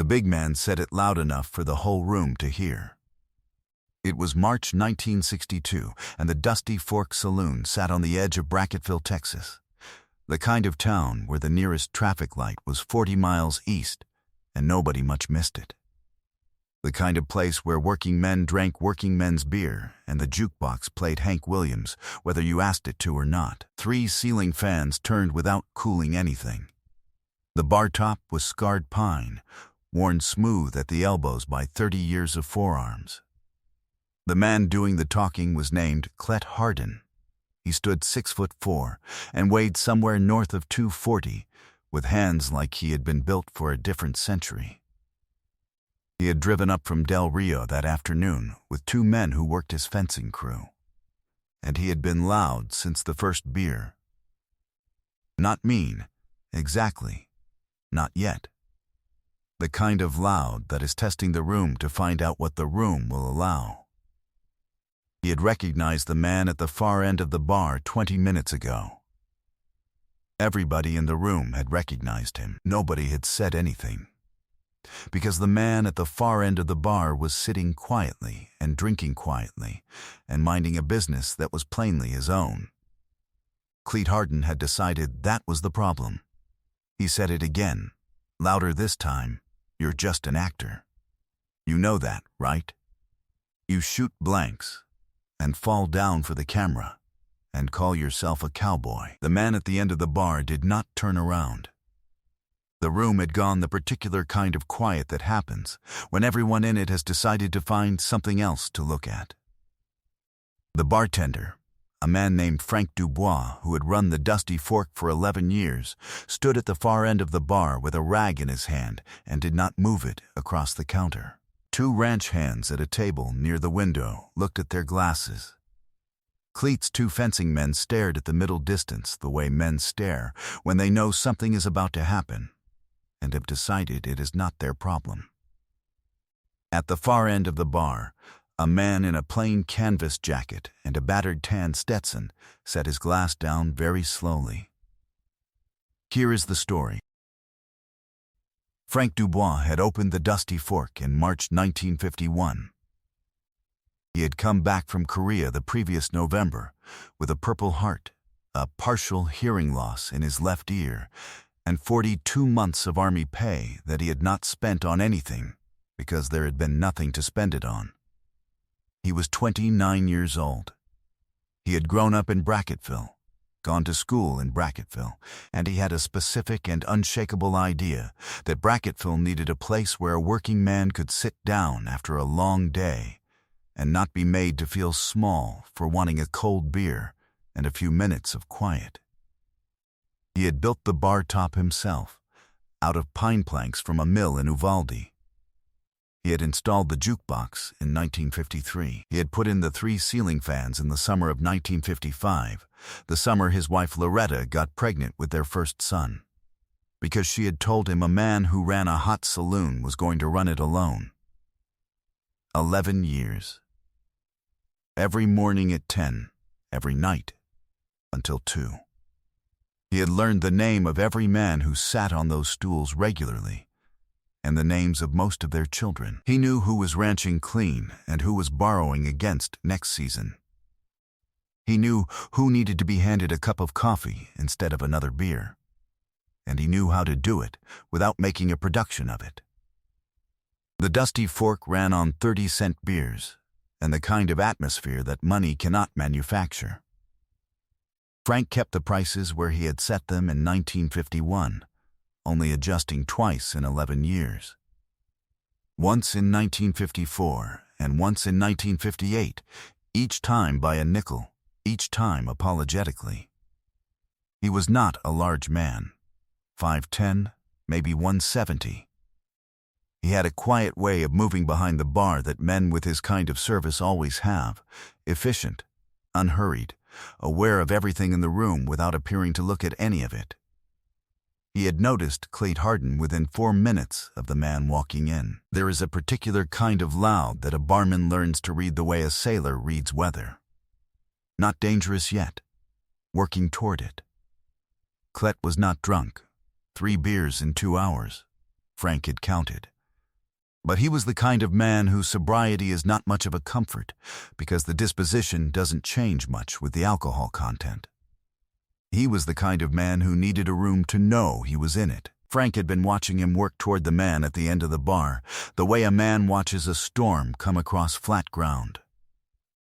The big man said it loud enough for the whole room to hear. It was March 1962, and the Dusty Fork Saloon sat on the edge of Brackettville, Texas, the kind of town where the nearest traffic light was 40 miles east, and nobody much missed it. The kind of place where working men drank working men's beer, and the jukebox played Hank Williams, whether you asked it to or not. 3 ceiling fans turned without cooling anything. The bar top was scarred pine, worn smooth at the elbows by 30 years of forearms. The man doing the talking was named Clet Hardin. He stood 6'4" and weighed somewhere north of 240, with hands like he had been built for a different century. He had driven up from Del Rio that afternoon with 2 men who worked his fencing crew, and he had been loud since the first beer. Not mean, exactly, not yet. The kind of loud that is testing the room to find out what the room will allow. He had recognized the man at the far end of the bar 20 minutes ago. Everybody in the room had recognized him. Nobody had said anything, because the man at the far end of the bar was sitting quietly and drinking quietly and minding a business that was plainly his own. Clet Hardin had decided that was the problem. He said it again, louder this time. You're just an actor. You know that, right? You shoot blanks and fall down for the camera and call yourself a cowboy. The man at the end of the bar did not turn around. The room had gone the particular kind of quiet that happens when everyone in it has decided to find something else to look at. The bartender, a man named Frank Dubois, who had run the Dusty Fork for 11 years, stood at the far end of the bar with a rag in his hand and did not move it across the counter. 2 ranch hands at a table near the window looked at their glasses. Clet's 2 fencing men stared at the middle distance the way men stare when they know something is about to happen, and have decided it is not their problem. At the far end of the bar, a man in a plain canvas jacket and a battered tan Stetson set his glass down very slowly. Here is the story. Frank Dubois had opened the Dusty Fork in March 1951. He had come back from Korea the previous November with a Purple Heart, a partial hearing loss in his left ear, and 42 months of Army pay that he had not spent on anything because there had been nothing to spend it on. He was 29 years old. He had grown up in Brackettville, gone to school in Brackettville, and he had a specific and unshakable idea that Brackettville needed a place where a working man could sit down after a long day and not be made to feel small for wanting a cold beer and a few minutes of quiet. He had built the bar top himself, out of pine planks from a mill in Uvalde. He had installed the jukebox in 1953. He had put in the 3 ceiling fans in the summer of 1955, the summer his wife Loretta got pregnant with their first son, because she had told him a man who ran a hot saloon was going to run it alone. 11 years. Every morning at 10, every night, until 2. He had learned the name of every man who sat on those stools regularly, and the names of most of their children. He knew who was ranching clean and who was borrowing against next season. He knew who needed to be handed a cup of coffee instead of another beer, and he knew how to do it without making a production of it. The Dusty Fork ran on 30-cent beers and the kind of atmosphere that money cannot manufacture. Frank kept the prices where he had set them in 1951, only adjusting twice in 11 years. Once in 1954 and once in 1958, each time by a nickel, each time apologetically. He was not a large man, 5'10", maybe 170. He had a quiet way of moving behind the bar that men with his kind of service always have, efficient, unhurried, aware of everything in the room without appearing to look at any of it. He had noticed Clet Hardin within 4 minutes of the man walking in. There is a particular kind of loud that a barman learns to read the way a sailor reads weather. Not dangerous yet, working toward it. Clet was not drunk. 3 beers in 2 hours, Frank had counted, But he was the kind of man whose sobriety is not much of a comfort, because the disposition doesn't change much with the alcohol content. He was the kind of man who needed a room to know he was in it. Frank had been watching him work toward the man at the end of the bar, the way a man watches a storm come across flat ground.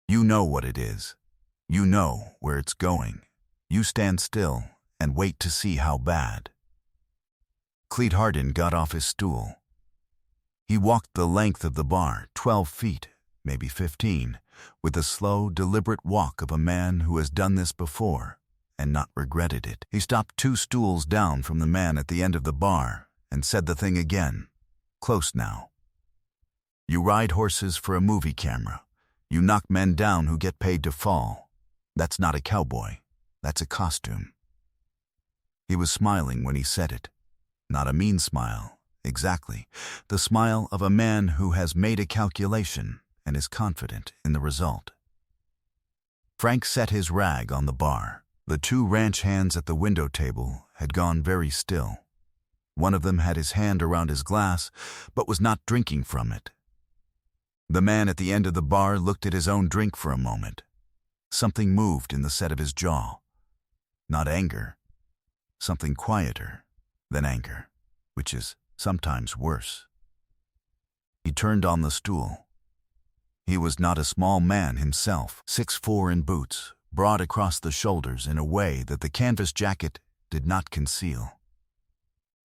You know what it is. You know where it's going. You stand still and wait to see how bad. Cleet Harden got off his stool. He walked the length of the bar, 12 feet, maybe 15, with the slow, deliberate walk of a man who has done this before and not regretted it. He stopped 2 stools down from the man at the end of the bar and said the thing again. Close now. You ride horses for a movie camera. You knock men down who get paid to fall. That's not a cowboy. That's a costume. He was smiling when he said it. Not a mean smile, exactly. The smile of a man who has made a calculation and is confident in the result. Frank set his rag on the bar. The 2 ranch hands at the window table had gone very still. One of them had his hand around his glass, but was not drinking from it. The man at the end of the bar looked at his own drink for a moment. Something moved in the set of his jaw. Not anger. Something quieter than anger, which is sometimes worse. He turned on the stool. He was not a small man himself, 6'4" in boots, broad across the shoulders in a way that the canvas jacket did not conceal.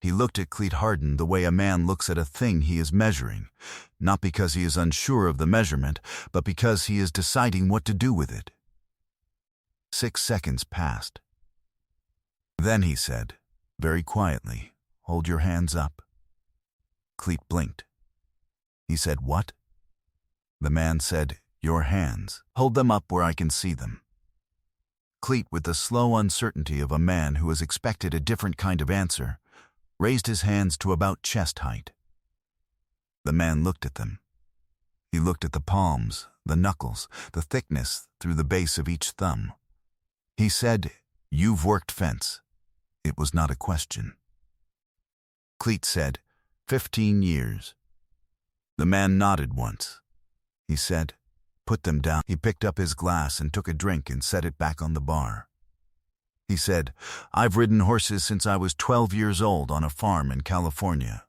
He looked at Cleet Harden the way a man looks at a thing he is measuring, not because he is unsure of the measurement, but because he is deciding what to do with it. 6 seconds passed. Then he said, very quietly, "Hold your hands up." Cleet blinked. He said, "What?" The man said, "Your hands. Hold them up where I can see them." Cleet, with the slow uncertainty of a man who has expected a different kind of answer, raised his hands to about chest height. The man looked at them. He looked at the palms, the knuckles, the thickness through the base of each thumb. He said, "You've worked fence." It was not a question. Cleet said, 15 years. The man nodded once. He said, "Put them down." He picked up his glass and took a drink and set it back on the bar. He said, "I've ridden horses since I was 12 years old on a farm in California.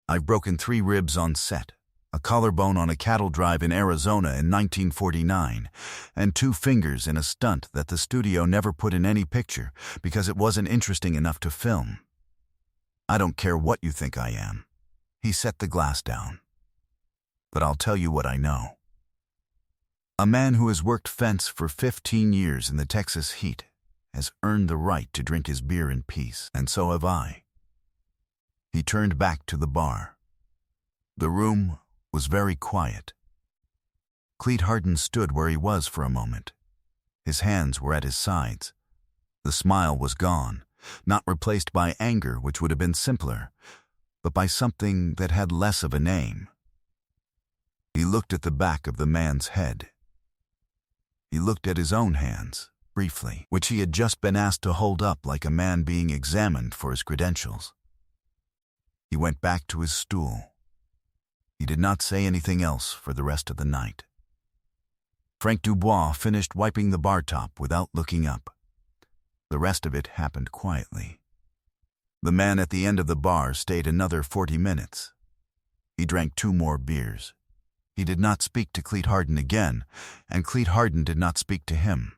I've broken 3 ribs on set, a collarbone on a cattle drive in Arizona in 1949, and 2 fingers in a stunt that the studio never put in any picture because it wasn't interesting enough to film. I don't care what you think I am." He set the glass down. "But I'll tell you what I know. A man who has worked fence for 15 years in the Texas heat has earned the right to drink his beer in peace, and so have I." He turned back to the bar. The room was very quiet. Cleet Harden stood where he was for a moment. His hands were at his sides. The smile was gone, not replaced by anger, which would have been simpler, but by something that had less of a name. He looked at the back of the man's head. He looked at his own hands, briefly, which he had just been asked to hold up like a man being examined for his credentials. He went back to his stool. He did not say anything else for the rest of the night. Frank Dubois finished wiping the bar top without looking up. The rest of it happened quietly. The man at the end of the bar stayed another 40 minutes. He drank 2 more beers. He did not speak to Cleet Harden again, and Cleet Harden did not speak to him.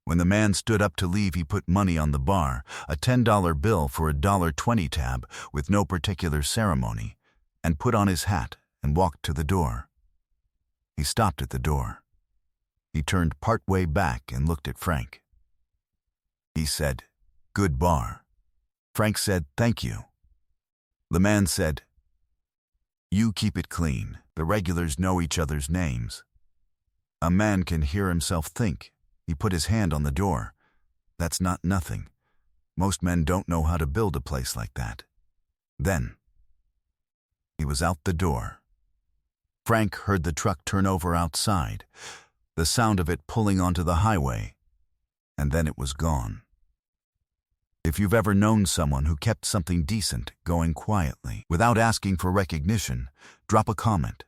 When the man stood up to leave, he put money on the bar, a $10 bill for a $1.20 tab with no particular ceremony, and put on his hat and walked to the door. He stopped at the door. He turned partway back and looked at Frank. He said, "Good bar." Frank said, "Thank you." The man said, "You keep it clean. The regulars know each other's names." A man can hear himself think. He put his hand on the door. That's not nothing. Most men don't know how to build a place like that. Then he was out the door. Frank heard the truck turn over outside, the sound of it pulling onto the highway, and then it was gone. If you've ever known someone who kept something decent going quietly, without asking for recognition, drop a comment.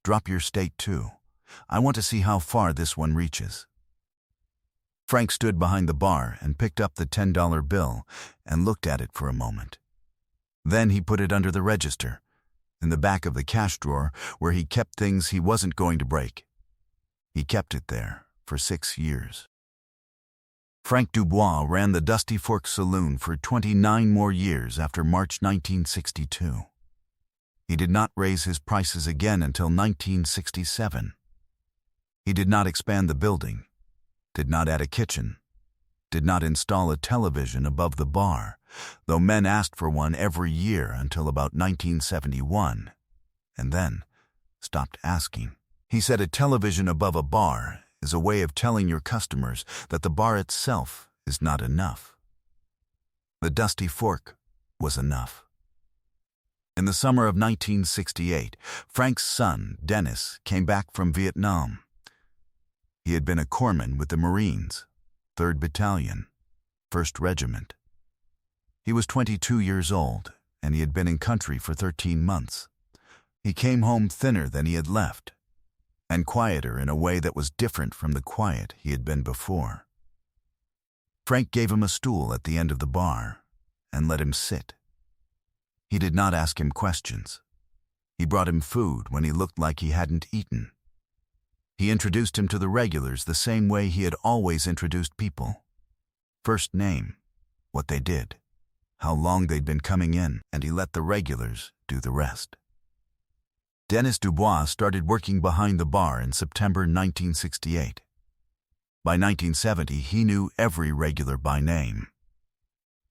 Drop your state too. I want to see how far this one reaches. Frank stood behind the bar and picked up the $10 bill and looked at it for a moment. Then he put it under the register, in the back of the cash drawer where he kept things he wasn't going to break. He kept it there for 6 years. Frank Dubois ran the Dusty Fork Saloon for 29 more years after March 1962. He did not raise his prices again until 1967. He did not expand the building, did not add a kitchen, did not install a television above the bar, though men asked for one every year until about 1971, and then stopped asking. He said a television above a bar is a way of telling your customers that the bar itself is not enough. The Dusty Fork was enough. In the summer of 1968, Frank's son, Dennis, came back from Vietnam. He had been a corpsman with the Marines, 3rd Battalion, 1st Regiment. He was 22 years old, and he had been in country for 13 months. He came home thinner than he had left, and quieter in a way that was different from the quiet he had been before. Frank gave him a stool at the end of the bar and let him sit. He did not ask him questions. He brought him food when he looked like he hadn't eaten. He introduced him to the regulars the same way he had always introduced people. First name, what they did, how long they'd been coming in, and he let the regulars do the rest. Dennis Dubois started working behind the bar in September 1968. By 1970, he knew every regular by name.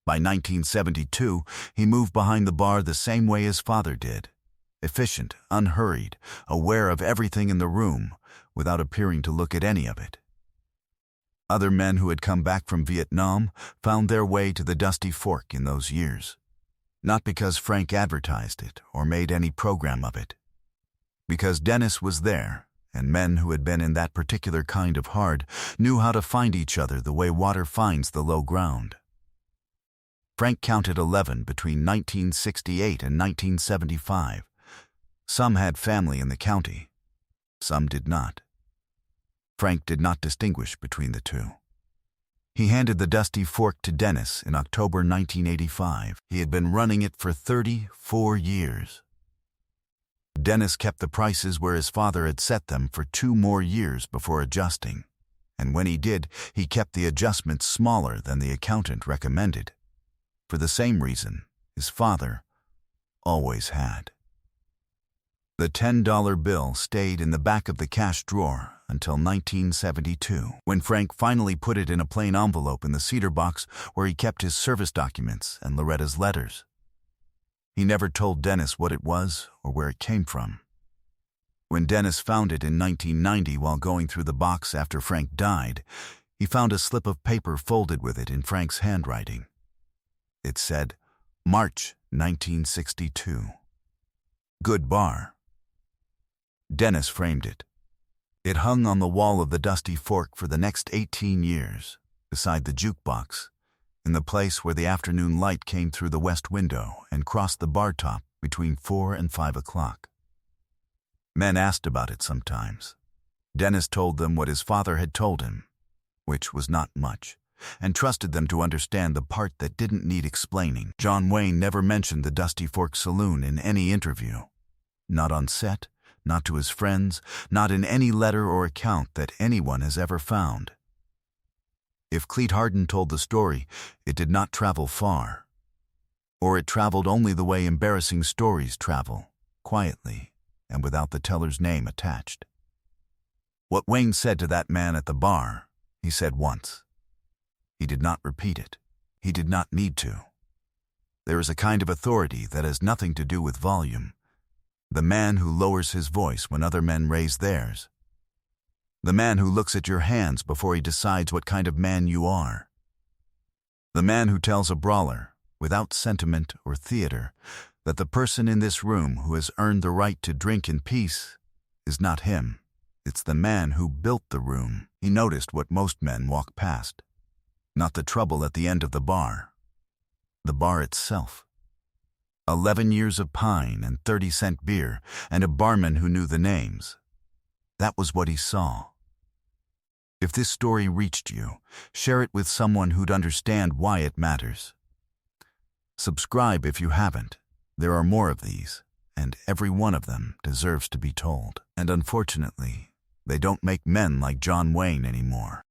By 1972, he moved behind the bar the same way his father did, efficient, unhurried, aware of everything in the room, without appearing to look at any of it. Other men who had come back from Vietnam found their way to the Dusty Fork in those years, not because Frank advertised it or made any program of it. Because Dennis was there, and men who had been in that particular kind of hard knew how to find each other the way water finds the low ground. Frank counted 11 between 1968 and 1975. Some had family in the county, some did not. Frank did not distinguish between the two. He handed the Dusty Fork to Dennis in October 1985. He had been running it for 34 years. Dennis kept the prices where his father had set them for 2 more years before adjusting, and when he did, he kept the adjustments smaller than the accountant recommended, for the same reason his father always had. The $10 bill stayed in the back of the cash drawer until 1972, when Frank finally put it in a plain envelope in the cedar box where he kept his service documents and Loretta's letters. He never told Dennis what it was or where it came from. When Dennis found it in 1990 while going through the box after Frank died, he found a slip of paper folded with it in Frank's handwriting. It said, March 1962. Good bar. Dennis framed it. It hung on the wall of the Dusty Fork for the next 18 years, beside the jukebox, in the place where the afternoon light came through the west window and crossed the bar top between 4 and 5 o'clock. Men asked about it sometimes. Dennis told them what his father had told him, which was not much, and trusted them to understand the part that didn't need explaining. John Wayne never mentioned the Dusty Fork Saloon in any interview. Not on set, not to his friends, not in any letter or account that anyone has ever found. If Cleet Harden told the story, it did not travel far. Or it traveled only the way embarrassing stories travel, quietly, and without the teller's name attached. What Wayne said to that man at the bar, he said once. He did not repeat it. He did not need to. There is a kind of authority that has nothing to do with volume. The man who lowers his voice when other men raise theirs. The man who looks at your hands before he decides what kind of man you are. The man who tells a brawler, without sentiment or theater, that the person in this room who has earned the right to drink in peace is not him. It's the man who built the room. He noticed what most men walk past. Not the trouble at the end of the bar, the bar itself. 11 years of pine and 30-cent beer, and a barman who knew the names. That was what he saw. If this story reached you, share it with someone who'd understand why it matters. Subscribe if you haven't. There are more of these, and every one of them deserves to be told. And unfortunately, they don't make men like John Wayne anymore.